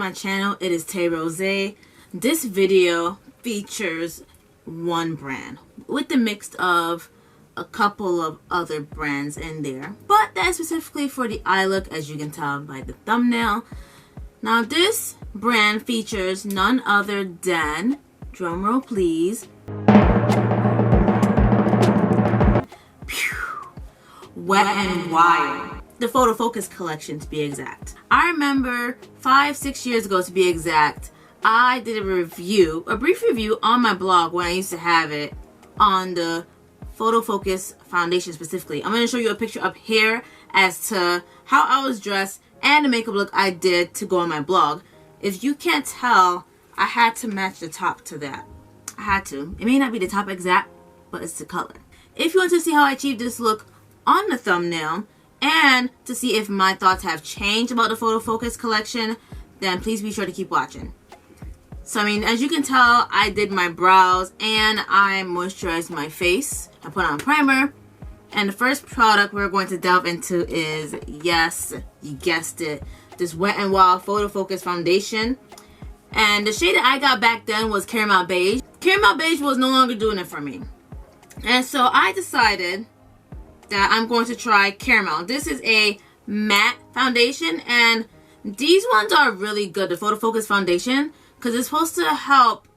my channel. It is Tay Rosé. This video features one brand with the mix of a couple of other brands in there, but that's specifically for the eye look, as you can tell by the thumbnail. Now this brand features none other than, drumroll please, Wet n Wild. The Photofocus collection to be exact. I remember 5-6 years ago to be exact, I did a brief review on my blog when I used to have it on the Photofocus foundation specifically. I'm going to show you a picture up here as to how I was dressed and the makeup look I did to go on my blog. If you can't tell, I had to match the top to that. I had to. It may not be the top exact, but it's the color. If you want to see how I achieved this look on the thumbnail, and to see if my thoughts have changed about the Photofocus collection, then please be sure to keep watching. So, I mean, as you can tell, I did my brows and I moisturized my face. I put on primer. And the first product we're going to delve into is, yes, you guessed it, this Wet n Wild Photofocus foundation. And the shade that I got back then was Caramel Beige. Caramel Beige was no longer doing it for me. And so I decided that I'm going to try Caramel. This is a matte foundation, and these ones are really good, the Photofocus foundation, because it's supposed to help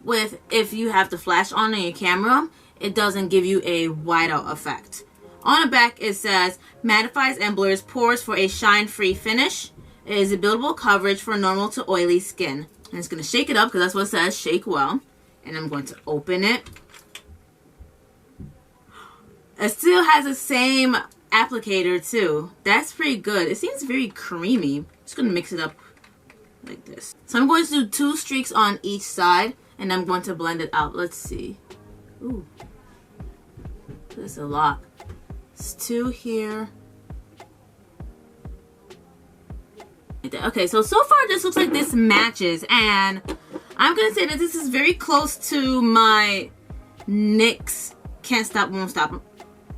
with if you have the flash on your camera, it doesn't give you a whiteout effect. On the back it says, mattifies and blurs pores for a shine-free finish. It is a buildable coverage for normal to oily skin. And it's going to shake it up because that's what it says, shake well. And I'm going to open it. It still has the same applicator too. That's pretty good. It seems very creamy. Just gonna mix it up like this. So I'm going to do 2 streaks on each side, and I'm going to blend it out. Let's see. Ooh, there's a lot. It's 2 here. Okay, so far this looks like this matches, and I'm gonna say that this is very close to my NYX Can't Stop Won't Stop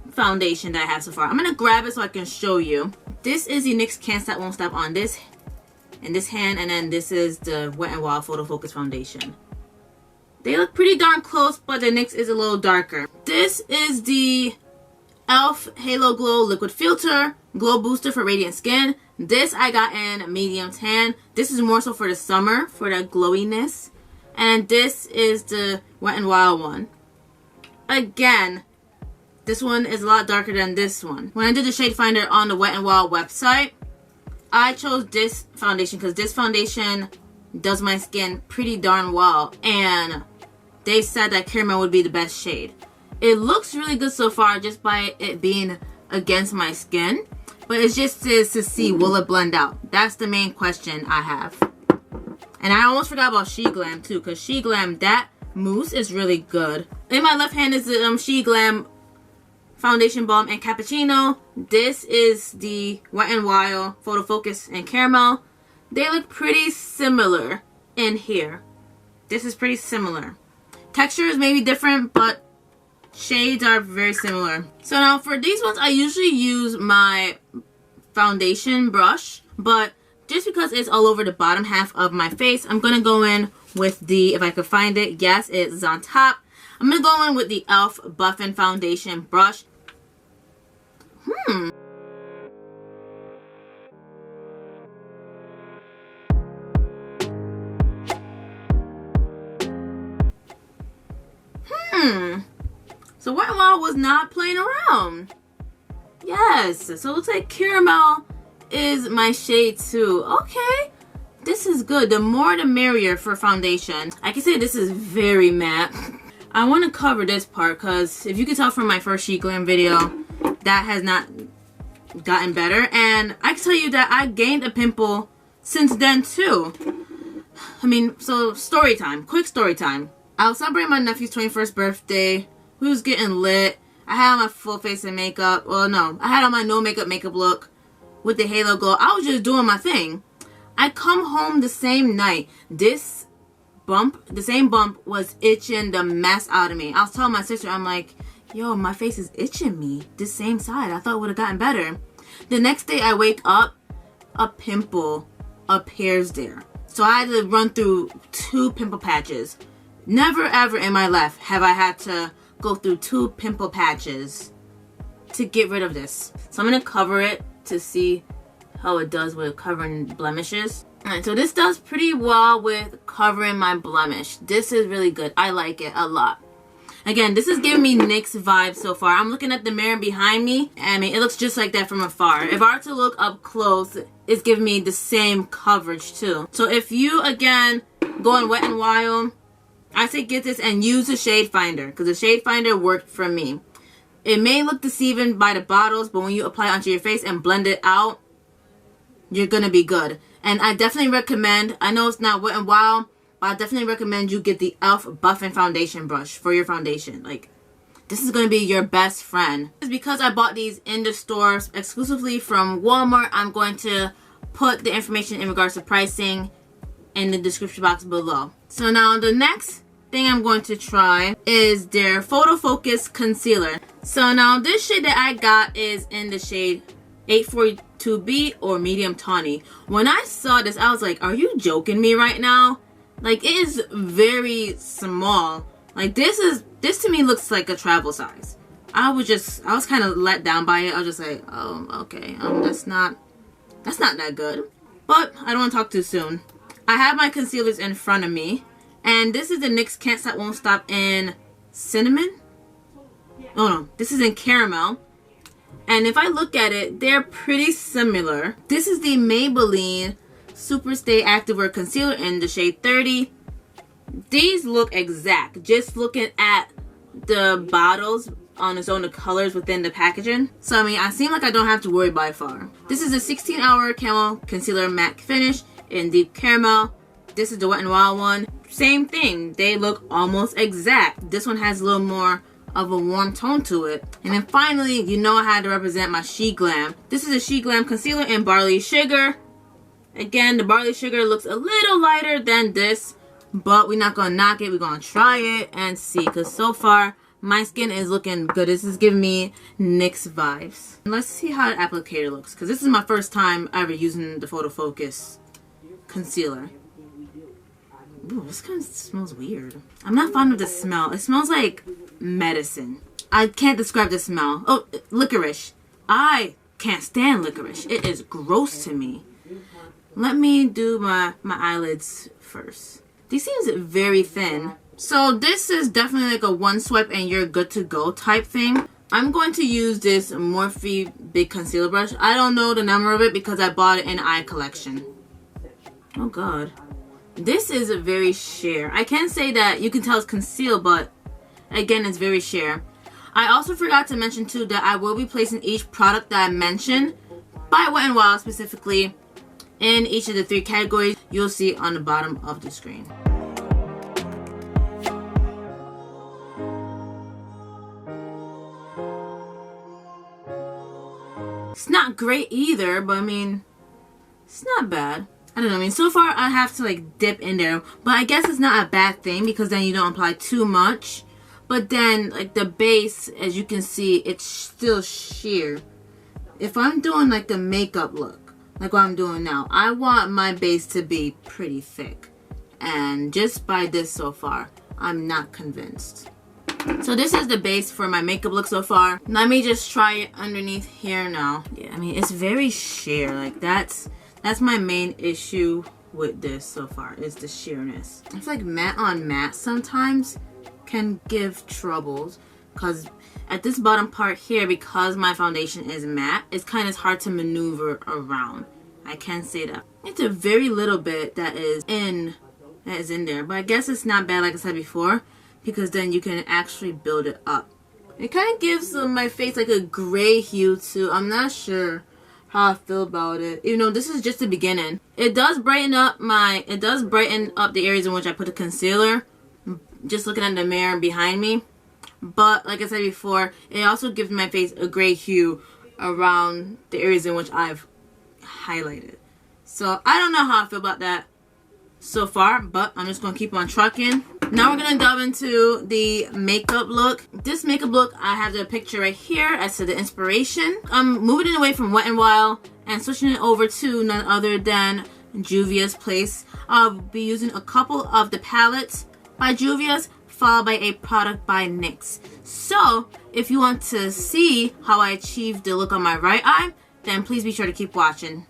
foundation that I have so far. I'm gonna grab it so I can show you. This is the NYX Can't Stop Won't Stop on this in this hand, and then this is the Wet n Wild Photofocus foundation. They look pretty darn close, but the NYX is a little darker. This is the e.l.f. Halo Glow Liquid Filter Glow Booster for Radiant Skin. This I got in medium tan. This is more so for the summer, for that glowiness. And this is the Wet n Wild one. Again, this one is a lot darker than this one. When I did the shade finder on the Wet n Wild website, I chose this foundation because this foundation does my skin pretty darn well, and they said that Caramel would be the best shade. It looks really good so far just by it being against my skin, but it's just to see, will it blend out? That's the main question I have. And I almost forgot about SheGlam too, because SheGlam, that mousse is really good. In my left hand is the SheGlam Foundation Balm and Cappucino. This is the Wet n Wild Photofocus and Caramel. They look pretty similar in here. This is pretty similar. Textures may be different, but shades are very similar. So now for these ones, I usually use my foundation brush, but just because it's all over the bottom half of my face, I'm gonna go in with the, if I could find it, yes, it's on top. I'm gonna go in with the e.l.f. Buffing Foundation brush. So Wet n Wild was not playing around. Yes, so it looks like Caramel is my shade too. Okay, this is good. The more the merrier for foundation. I can say this is very matte. I want to cover this part because if you can tell from my first SheGlam video, that has not gotten better. And I can tell you that I gained a pimple since then too. I mean, so story time. Quick story time. I was celebrating my nephew's 21st birthday. We was getting lit. I had on my full face of makeup. Well, no. I had on my no makeup look with the Halo Glow. I was just doing my thing. I come home the same night. This bump, the same bump, was itching the mess out of me. I was telling my sister, I'm like, yo, my face is itching me. This same side. I thought it would have gotten better. The next day I wake up, a pimple appears there. So I had to run through 2 pimple patches. Never ever in my life have I had to go through 2 pimple patches to get rid of this. So I'm going to cover it to see how it does with covering blemishes. Alright, so this does pretty well with covering my blemish. This is really good. I like it a lot. Again, this is giving me NYX vibes so far. I'm looking at the mirror behind me. I mean, it looks just like that from afar. If I were to look up close, it's giving me the same coverage too. So if you, again, go on Wet n Wild, I say get this and use the shade finder, because the shade finder worked for me. It may look deceiving by the bottles, but when you apply it onto your face and blend it out, you're going to be good. And I definitely recommend, I know it's not Wet n Wild, but I definitely recommend you get the e.l.f. Buffing Foundation Brush for your foundation. Like, this is going to be your best friend. It's because I bought these in the stores exclusively from Walmart. I'm going to put the information in regards to pricing in the description box below. So now the next thing I'm going to try is their Photofocus Concealer. So now this shade that I got is in the shade 842B or Medium Tawny. When I saw this, I was like, are you joking me right now? Like, it is very small. Like, this to me looks like a travel size. I was kind of let down by it. I was just like, oh, okay, that's not that good. But I don't want to talk too soon. I have my concealers in front of me, and this is the NYX Can't Stop Won't Stop in Cinnamon. Oh no, this is in Caramel. And if I look at it, they're pretty similar. This is the Maybelline SuperStay Activewear Concealer in the shade 30. These look exact. Just looking at the bottles on its own, the colors within the packaging. So I mean, I seem like I don't have to worry by far. This is a 16-hour Camo Concealer Matte Finish in Deep Caramel. This is the Wet n Wild one. Same thing. They look almost exact. This one has a little more of a warm tone to it. And then finally, you know I had to represent my SheGlam. This is a SheGlam Concealer in Barley Sugar. Again, the Barley Sugar looks a little lighter than this, but we're not gonna knock it. We're gonna try it and see, because so far my skin is looking good. This is giving me NYX vibes. Let's see how the applicator looks, because this is my first time ever using the Photofocus concealer. Ooh, this kind of smells weird. I'm not fond of the smell. It smells like medicine. I can't describe the smell. Oh, licorice. I can't stand licorice. It is gross to me. Let me do my eyelids first. These seems very thin. So this is definitely like a one swipe and you're good to go type thing. I'm going to use this Morphe Big Concealer Brush. I don't know the number of it because I bought it in Eye Collection. Oh god. This is a very sheer. I can say that you can tell it's concealed, but again, it's very sheer. I also forgot to mention too that I will be placing each product that I mentioned by Wet n Wild specifically in each of the 3 categories you'll see on the bottom of the screen. It's not great either, but I mean, it's not bad. I don't know, I mean, so far I have to like dip in there, but I guess it's not a bad thing because then you don't apply too much. But then like the base, as you can see, it's still sheer. If I'm doing like a makeup look, like what I'm doing now, I want my base to be pretty thick. And just by this so far, I'm not convinced. So this is the base for my makeup look so far. Let me just try it underneath here now. Yeah, I mean, it's very sheer. Like that's my main issue with this so far, is the sheerness. I feel like matte on matte sometimes can give troubles, because at this bottom part here, because my foundation is matte, it's kind of hard to maneuver around. I can say that. It's a very little bit that is in there, but I guess it's not bad like I said before, because then you can actually build it up. It kind of gives my face like a gray hue too. I'm not sure how I feel about it, even though this is just the beginning. It does brighten up the areas in which I put the concealer, just looking at the mirror behind me. But like I said before, it also gives my face a gray hue around the areas in which I've highlighted. So I don't know how I feel about that so far, but I'm just gonna keep on trucking. Now we're gonna delve into the makeup look. This makeup look, I have the picture right here as to the inspiration. I'm moving it away from Wet n Wild and switching it over to none other than Juvia's Place. I'll be using a couple of the palettes by Juvia's, followed by a product by NYX. So if you want to see how I achieved the look on my right eye, then please be sure to keep watching.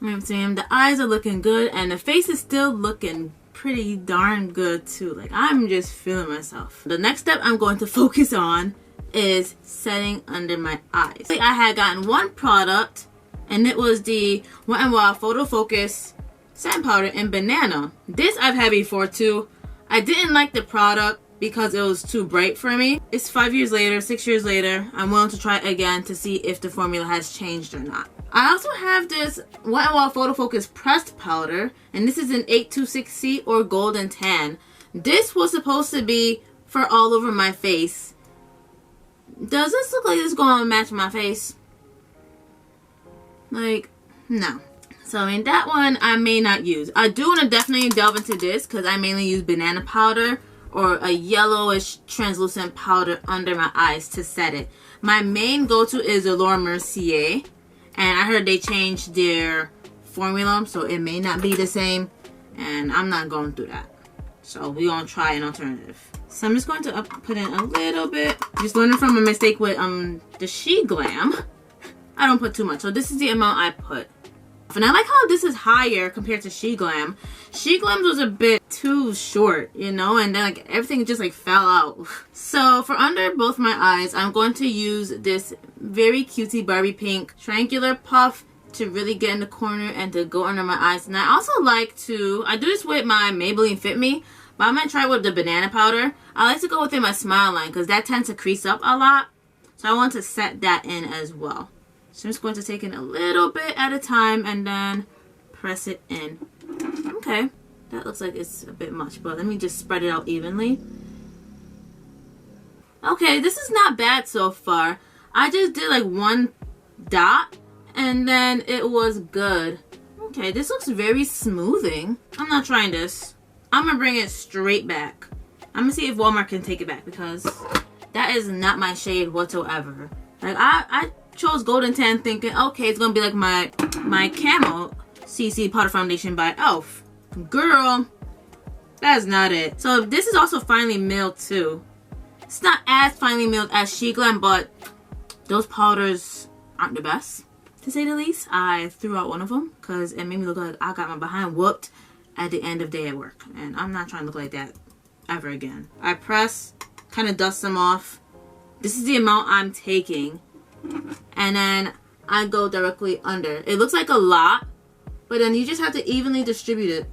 I'm saying the eyes are looking good and the face is still looking pretty darn good too. Like, I'm just feeling myself. The next step I'm going to focus on is setting under my eyes. I had gotten one product and it was the Wet n Wild Photofocus setting powder in banana. This I've had before too. I didn't like the product because it was too bright for me. It's 5 years later, 6 years later. I'm willing to try it again to see if the formula has changed or not. I also have this Wet n Wild Photofocus pressed powder, and this is an 826C or Golden Tan. This was supposed to be for all over my face. Does this look like it's going to match my face? Like, no. So, I mean, that one I may not use. I do want to definitely delve into this because I mainly use banana powder or a yellowish translucent powder under my eyes to set it. My main go-to is the Laura Mercier. And I heard they changed their formula, so it may not be the same. And I'm not going through that. So we're going to try an alternative. So I'm just going to put in a little bit. Just learning from a mistake with the SheGlam. I don't put too much. So this is the amount I put. And I like how this is higher compared to SheGlam. SheGlam's was a bit too short, you know, and then like everything just like fell out. So for under both my eyes, I'm going to use this very cutesy Barbie pink triangular puff to really get in the corner and to go under my eyes. And I also like to, I do this with my Maybelline Fit Me, but I'm going to try with the banana powder. I like to go within my smile line because that tends to crease up a lot. So I want to set that in as well. So I'm just going to take in a little bit at a time and then press it in. Okay, that looks like it's a bit much, but let me just spread it out evenly. Okay, this is not bad so far. I just did like one dot and then it was good. Okay, this looks very smoothing. I'm not trying this. I'm gonna bring it straight back. I'm gonna see if Walmart can take it back because that is not my shade whatsoever. Like I chose Golden Tan thinking, okay, it's gonna be like my Camo CC powder foundation by e.l.f. Girl, that's not it. So this is also finely milled too. It's not as finely milled as SheGlam, but those powders aren't the best, to say the least. I threw out one of them because it made me look like I got my behind whooped at the end of day at work. And I'm not trying to look like that ever again. I press, kind of dust them off. This is the amount I'm taking. And then I go directly under. It looks like a lot, but then you just have to evenly distribute it.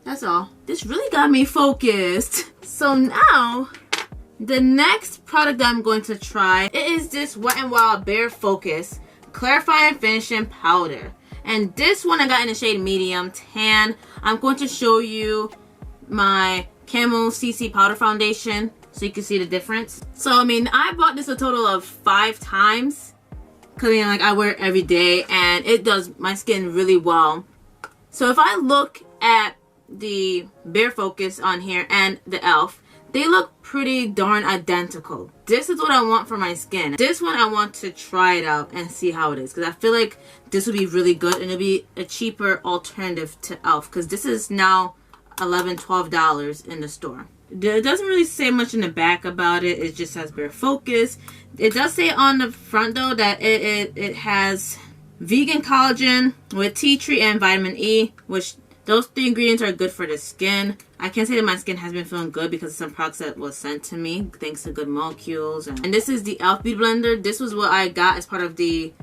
That's all. This really got me focused. So now, the next product that I'm going to try, it is this Wet n Wild Barefocus Clarifying Finishing Powder. And this one I got in the shade Medium Tan. I'm going to show you my Camo CC Powder Foundation so you can see the difference. So, I mean, I bought this a total of 5 times. Because, I mean, like, I wear it every day and it does my skin really well. So, if I look at the Barefocus on here and the e.l.f. They look pretty darn identical. This is what I want for my skin. This one I want to try it out and see how it is, because I feel like this would be really good and it'll be a cheaper alternative to e.l.f. because this is now $11, $12 in the store. It doesn't really say much in the back about it. It just says Barefocus. It does say on the front though that it has vegan collagen with tea tree and vitamin E, which those 3 ingredients are good for the skin. I can't say that my skin has been feeling good because of some products that was sent to me thanks to good molecules. And this is the e.l.f. Beauty Blender. This was what I got as part of the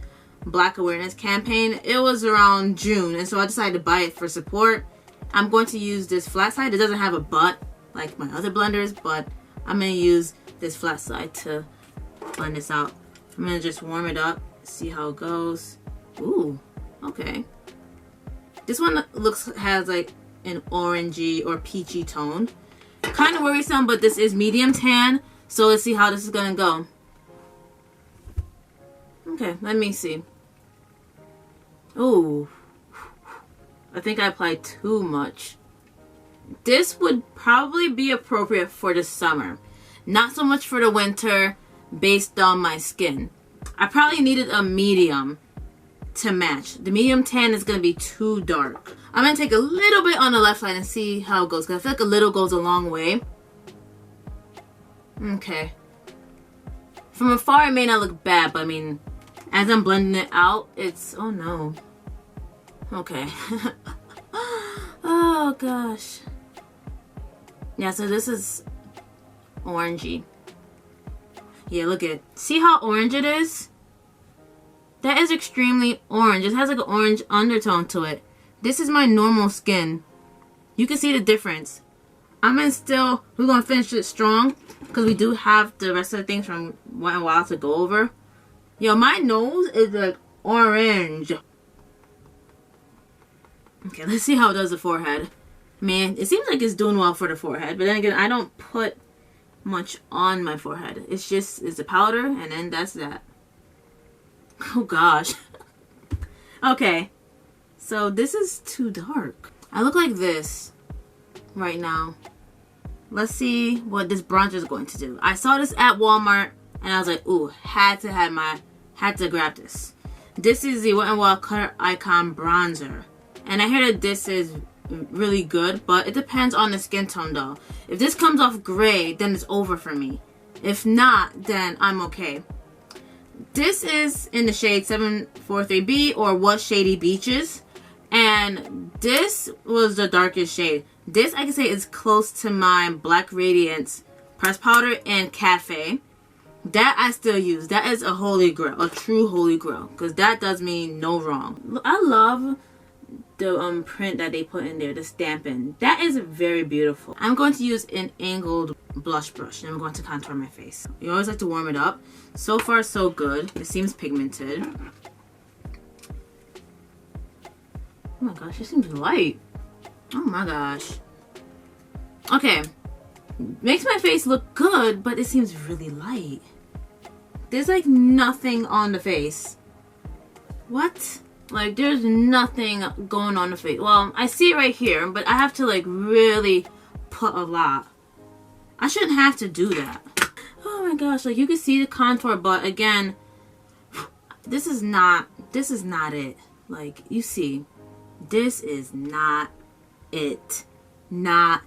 Black Awareness campaign. It was around June, and so I decided to buy it for support. I'm going to use this flat side. It doesn't have a butt like my other blenders, but I'm going to use this flat side to blend this out. I'm going to just warm it up, see how it goes. Ooh, okay. This one has like an orangey or peachy tone. Kind of worrisome, but this is medium tan, so let's see how this is going to go. Okay, let me see. Ooh, I think I applied too much. This would probably be appropriate for the summer, not so much for the winter based on my skin. I probably needed a medium to match. The medium tan is going to be too dark. I'm going to take a little bit on the left side and see how it goes, because I feel like a little goes a long way. Okay. From afar it may not look bad, but I mean, as I'm blending it out, it's, oh no. Okay. Oh gosh. Yeah, so this is orangey. Yeah, look at it. See how orange it is? That is extremely orange. It has like an orange undertone to it. This is my normal skin. You can see the difference. we're gonna finish it strong because we do have the rest of the things from Wet n Wild to go over. Yo, my nose is like orange. Okay, let's see how it does the forehead. Man, it seems like it's doing well for the forehead, but then again, I don't put much on my forehead. It's a powder, and then that's that. Oh gosh. Okay, so this is too dark. I look like this right now. Let's see what this bronzer is going to do. I saw this at Walmart, and I was like, ooh, had to grab this. This is the Wet n Wild ColorIcon bronzer. And I hear that this is really good, but it depends on the skin tone though. If this comes off gray, then it's over for me. If not, then I'm okay. This is in the shade 743B, or Was Shady Beaches. And this was the darkest shade. This, I can say, is close to my Black Radiance pressed powder in Cafe. That I still use. That is a holy grail, a true holy grail, because that does me no wrong. I love the print that they put in there, the stamping. That is very beautiful. I'm going to use an angled blush brush, and I'm going to contour my face. You always like to warm it up. So far, so good. It seems pigmented. Oh my gosh, it seems light. Oh my gosh. Okay. Makes my face look good, but it seems really light. There's like nothing on the face. What? Like, there's nothing going on the face. Well, I see it right here, but I have to like really put a lot. I shouldn't have to do that. Oh my gosh, like you can see the contour, but again, this is not it. Like, you see, this is not it. Not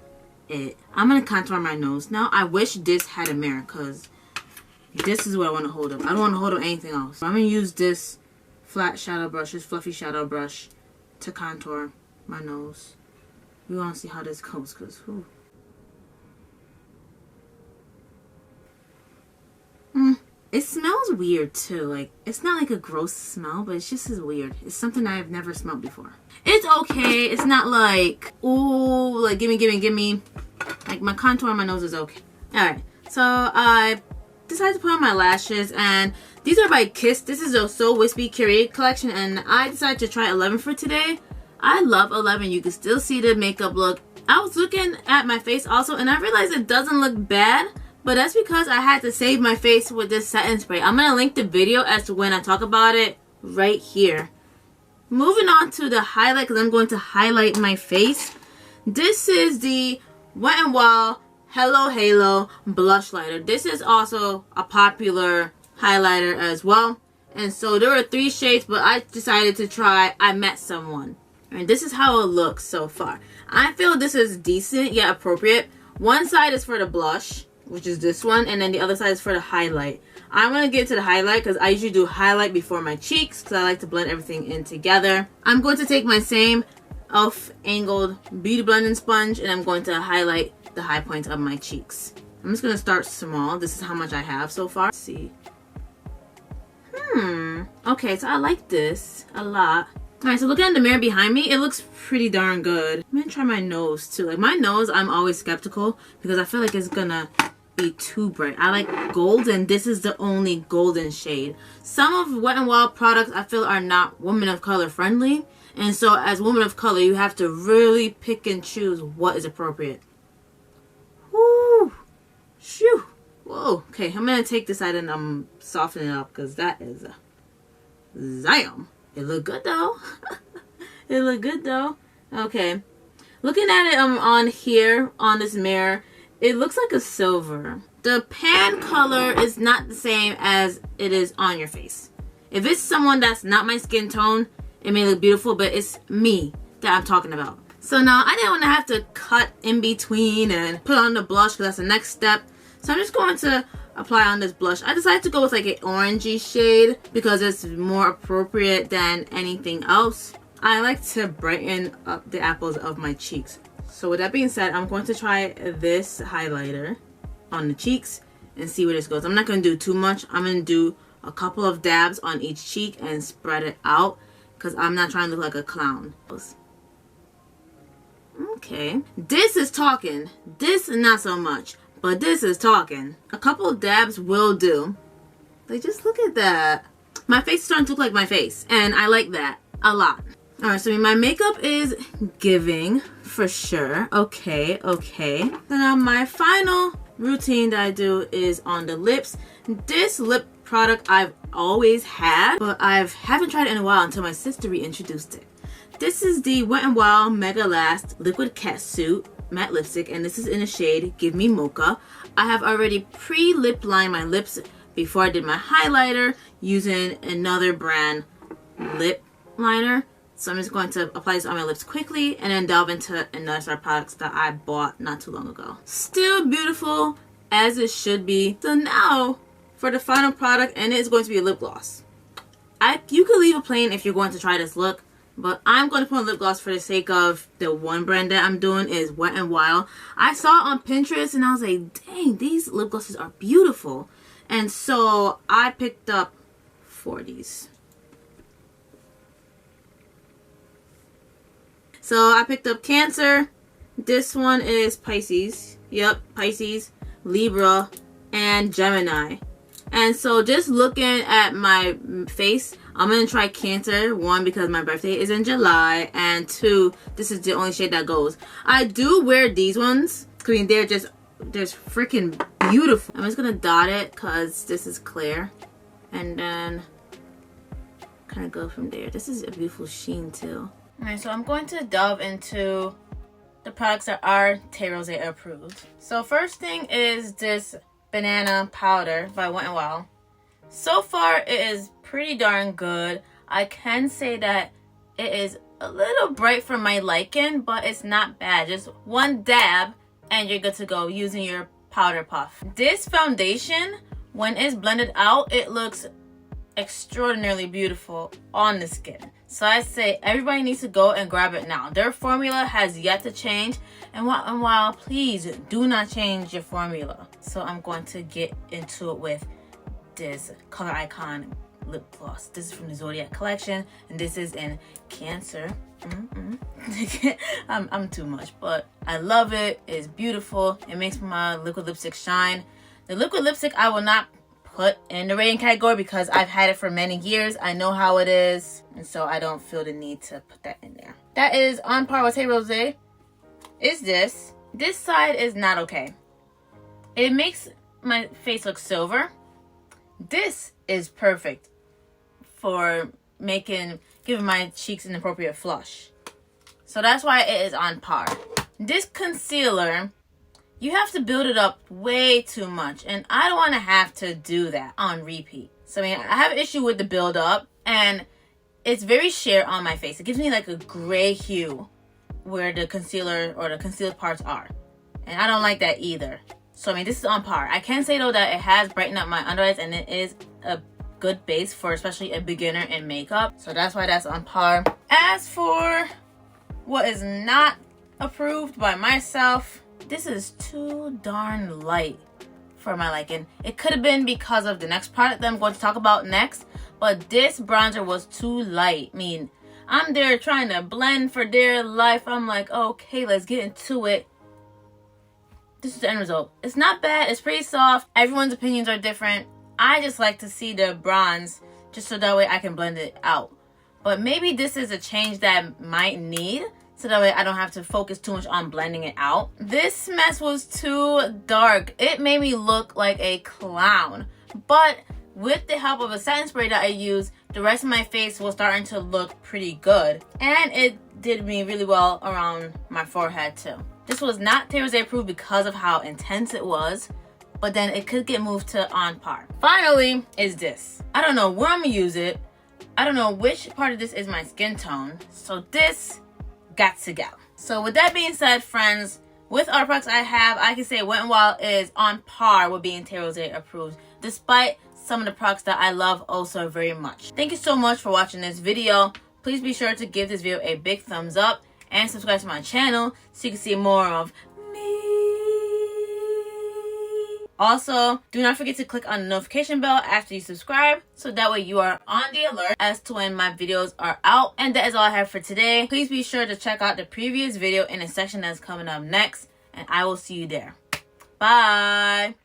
it. I'm gonna contour my nose now. I wish this had a mirror, because this is what I want to hold up. I don't want to hold up anything else. So I'm gonna use this flat shadow brush, this fluffy shadow brush, to contour my nose. We want to see how this goes, because it smells weird too. Like, it's not like a gross smell, but it's just as weird. It's something I've never smelled before. It's okay. It's not like, ooh, like gimme. Like, my contour on my nose is okay. Alright, so I decided to put on my lashes, and these are by Kiss. This is a So Wispy curated collection, and I decided to try 11 for today. I love 11. You can still see the makeup look. I was looking at my face also, and I realized it doesn't look bad, but that's because I had to save my face with this setting spray. I'm going to link the video as to when I talk about it right here. Moving on to the highlight, because I'm going to highlight my face. This is the Wet n Wild Hello Halo Blushlighter. This is also a popular highlighter as well. And so there were 3 shades, but I decided to try I Met Someone. And this is how it looks so far. I feel this is decent, yet appropriate. One side is for the blush, which is this one, and then the other side is for the highlight. I'm going to get to the highlight because I usually do highlight before my cheeks because I like to blend everything in together. I'm going to take my same e.l.f. angled beauty blending sponge and I'm going to highlight the high points of my cheeks. I'm just going to start small. This is how much I have so far. Let's see. Okay, so I like this a lot. Alright, so looking at the mirror behind me, it looks pretty darn good. I'm going to try my nose too. Like my nose, I'm always skeptical because I feel like it's going to be too bright. I like gold and this is the only golden shade. Some of Wet n Wild products I feel are not women of color friendly. And so as women of color, you have to really pick and choose what is appropriate. Woo! Shoo! Whoa! Okay, I'm going to take this side and I'm softening it up because that is a zam. It look good though. It look good though. Okay. Looking at it on here, on this mirror, it looks like a silver. The pan color is not the same as it is on your face. If it's someone that's not my skin tone, it may look beautiful, but it's me that I'm talking about. So now I didn't want to have to cut in between and put on the blush because that's the next step. So I'm just going to apply on this blush. I decided to go with like an orangey shade because it's more appropriate than anything else. I like to brighten up the apples of my cheeks. So with that being said, I'm going to try this highlighter on the cheeks and see where this goes. I'm not going to do too much. I'm going to do a couple of dabs on each cheek and spread it out because I'm not trying to look like a clown. Okay. This is talking. This not so much. But this is talking. A couple of dabs will do. Like, just look at that. My face is starting to look like my face. And I like that a lot. Alright, so my makeup is giving for sure. Okay, okay. So now my final routine that I do is on the lips. This lip product I've always had, but I haven't tried it in a while until my sister reintroduced it. This is the Wet n Wild Mega Last Liquid Catsuit matte lipstick, and this is in the shade Give Me Mocha. I have already pre-lip lined my lips before I did my highlighter using another brand lip liner. So I'm just going to apply this on my lips quickly and then delve into another set of products that I bought not too long ago. Still beautiful as it should be. So now for the final product, and it's going to be a lip gloss. You could leave it plain if you're going to try this look, but I'm going to put on lip gloss for the sake of the one brand that I'm doing is Wet n Wild. I saw it on Pinterest and I was like, dang, these lip glosses are beautiful. And so I picked up 4 of these. So I picked up Cancer. This one is Pisces. Yep, Pisces, Libra, and Gemini. And so just looking at my face, I'm going to try Cancer. 1, because my birthday is in July. And 2, this is the only shade that goes. I do wear these ones. I mean, they're just freaking beautiful. I'm just going to dot it because this is clear. And then kind of go from there. This is a beautiful sheen too. Alright, so I'm going to delve into the products that are Tay Rosé approved. So first thing is this banana powder by Wet n Wild. So far it is pretty darn good. I can say that it is a little bright for my liking, but it's not bad. Just one dab and you're good to go using your powder puff. This foundation, when it's blended out, it looks extraordinarily beautiful on the skin. So I say everybody needs to go and grab it now. Their formula has yet to change, and Wet n Wild, please do not change your formula. So I'm going to get into it with this ColorIcon lip gloss. This is from the Zodiac collection, and this is in Cancer. I'm too much, but I love it. It's beautiful. It makes my liquid lipstick shine. The liquid lipstick I will not put in the rating category because I've had it for many years. I know how it is, and so I don't feel the need to put that in there. That is on par with Tay Rosé. Is this side is not okay. It makes my face look silver. This is perfect for giving my cheeks an appropriate flush. So that's why it is on par. this concealer, you have to build it up way too much, and I don't want to have to do that on repeat. So I mean, I have an issue with the build up, and it's very sheer on my face. It gives me like a gray hue where the concealer or the concealed parts are, and I don't like that either. So I mean, this is on par. I can say though that it has brightened up my under eyes, and it is a good base for especially a beginner in makeup. So that's why that's on par. As for what is not approved by myself, this is too darn light for my liking. It could have been because of the next product that I'm going to talk about next, but this bronzer was too light. I mean, I'm there trying to blend for dear life. I'm like, okay, let's get into it. This is the end result. It's not bad. It's pretty soft. Everyone's opinions are different. I just like to see the bronze just so that way I can blend it out. But maybe this is a change that I might need, so that way I don't have to focus too much on blending it out. This mess was too dark. It made me look like a clown. But with the help of a setting spray that I use, the rest of my face was starting to look pretty good. And it did me really well around my forehead too. This was not Tay Rosé approved because of how intense it was, but then it could get moved to on par. Finally is this. I don't know where I'm gonna use it. I don't know which part of this is my skin tone. So this got to go. So with that being said, friends, with our products I have, I can say Wet n Wild is on par with being Tay Rosé approved, despite some of the products that I love also very much. Thank you so much for watching this video. Please be sure to give this video a big thumbs up and subscribe to my channel so you can see more of me. Also, do not forget to click on the notification bell after you subscribe, so that way you are on the alert as to when my videos are out. And that is all I have for today. Please be sure to check out the previous video in the section that's coming up next, and I will see you there. Bye!